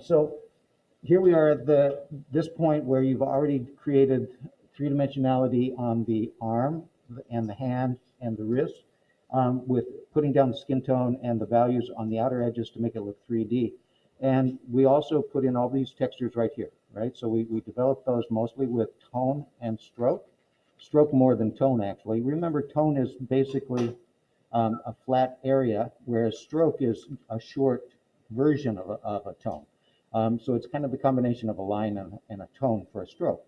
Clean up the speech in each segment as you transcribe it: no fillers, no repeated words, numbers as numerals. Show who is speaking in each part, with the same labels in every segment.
Speaker 1: So here we are at this point where you've already created three-dimensionality on the arm and the hand and the wrist, with putting down the skin tone and the values on the outer edges to make it look 3D. And we also put in all these textures right here, right? So we developed those mostly with tone and stroke more than tone actually. Remember, tone is basically a flat area, whereas stroke is a short version of a tone. So it's kind of the combination of a line and a tone for a stroke.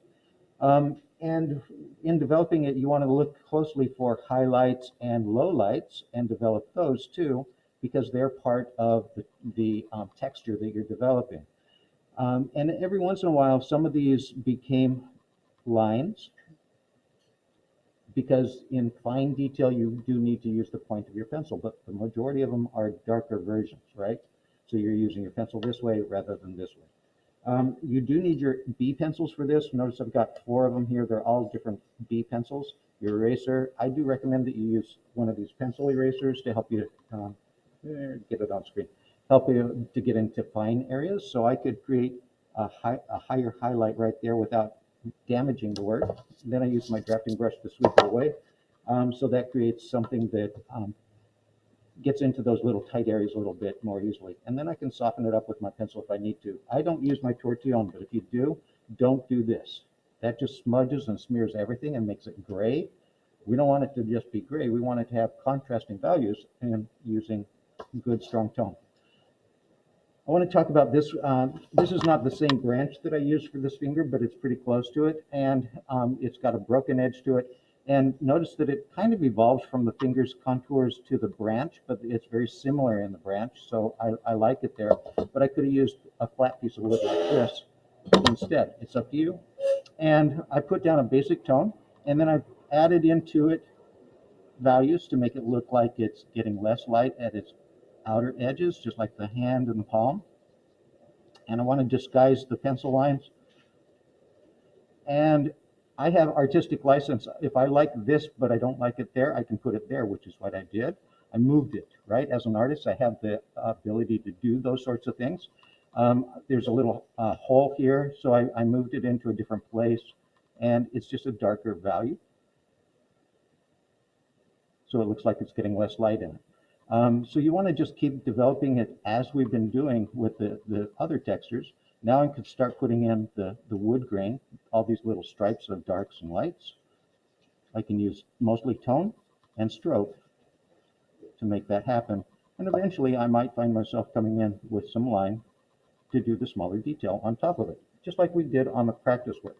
Speaker 1: And in developing it, you want to look closely for highlights and lowlights and develop those too, because they're part of the texture that you're developing. And every once in a while, some of these became lines, because in fine detail, you do need to use the point of your pencil, but the majority of them are darker versions, right? So you're using your pencil this way rather than this way. You do need your B pencils for this. Notice I've got 4 of them here. They're all different B pencils. Your eraser, I do recommend that you use one of these pencil erasers to help you get it on screen, help you to get into fine areas. So I could create a higher highlight right there without damaging the work. Then I use my drafting brush to sweep it away. So that creates something that gets into those little tight areas a little bit more easily. And then I can soften it up with my pencil if I need to. I don't use my tortillon, but if you do, don't do this. That just smudges and smears everything and makes it gray. We don't want it to just be gray. We want it to have contrasting values and using good strong tone. I want to talk about this. This is not the same branch that I use for this finger, but it's pretty close to it. And it's got a broken edge to it. And notice that it kind of evolves from the finger's contours to the branch, but it's very similar in the branch. So I like it there. But I could have used a flat piece of wood like this instead. It's up to you. And I put down a basic tone, and then I added into it values to make it look like it's getting less light at its outer edges, just like the hand and the palm. And I want to disguise the pencil lines. And I have artistic license. If I like this, but I don't like it there, I can put it there, which is what I did. I moved it, right? As an artist, I have the ability to do those sorts of things. There's a little hole here, so I moved it into a different place, and it's just a darker value. So it looks like it's getting less light in it. So you want to just keep developing it as we've been doing with the other textures. Now I can start putting in the wood grain, all these little stripes of darks and lights. I can use mostly tone and stroke to make that happen. And eventually I might find myself coming in with some line to do the smaller detail on top of it, just like we did on the practice work.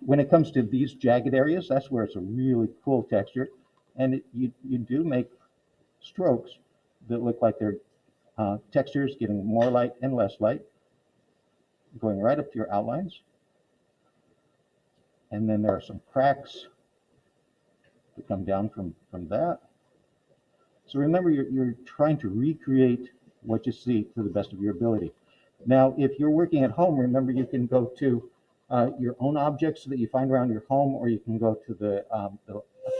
Speaker 1: When it comes to these jagged areas, that's where it's a really cool texture. And you do make strokes that look like they're textures getting more light and less light, going right up to your outlines. And then there are some cracks that come down from that. So remember, you're trying to recreate what you see to the best of your ability. Now, if you're working at home, remember you can go to your own objects that you find around your home, or you can go to the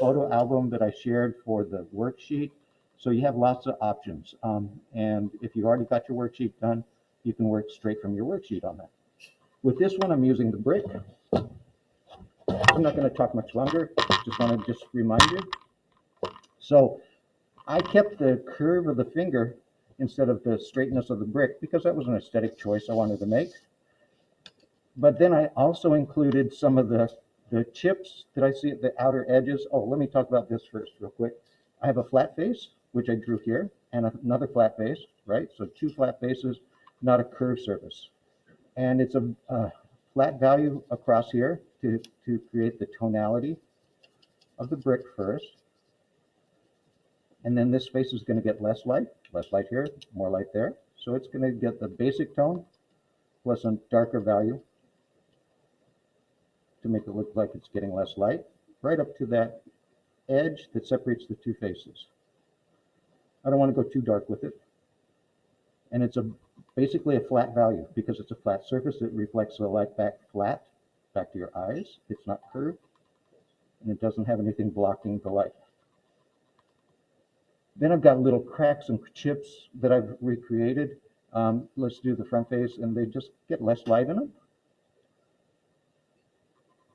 Speaker 1: photo album that I shared for the worksheet. So you have lots of options. And if you've already got your worksheet done, you can work straight from your worksheet on that. With this one, I'm using the brick. I'm not going to talk much longer. Just want to remind you. So I kept the curve of the finger instead of the straightness of the brick because that was an aesthetic choice I wanted to make. But then I also included some of the chips that I see at the outer edges. Oh, let me talk about this first real quick. I have a flat face, which I drew here, and another flat face, right? So 2 flat faces, not a curved surface. And it's a flat value across here to create the tonality of the brick first. And then this face is going to get less light here, more light there. So it's going to get the basic tone plus a darker value to make it look like it's getting less light, right up to that edge that separates the 2 faces. I don't want to go too dark with it. And it's basically a flat value because it's a flat surface. It reflects the light back flat, back to your eyes. It's not curved, and it doesn't have anything blocking the light. Then I've got little cracks and chips that I've recreated. Let's do the front face, and they just get less light in them,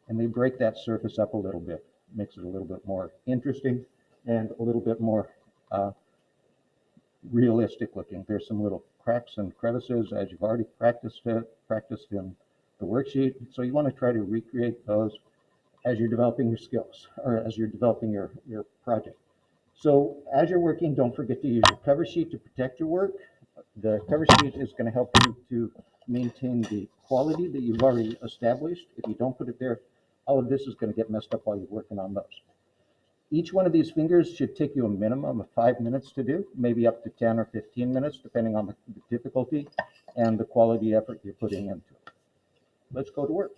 Speaker 1: and they break that surface up a little bit, makes it a little bit more interesting and a little bit more realistic looking. There's some little cracks and crevices as you've already practiced in the worksheet. So you want to try to recreate those as you're developing your skills or as you're developing your project. So as you're working, don't forget to use your cover sheet to protect your work. The cover sheet is going to help you to maintain the quality that you've already established. If you don't put it there, all of this is going to get messed up while you're working on those. Each one of these fingers should take you a minimum of 5 minutes to do, maybe up to 10 or 15 minutes, depending on the difficulty and the quality effort you're putting into it. Let's go to work.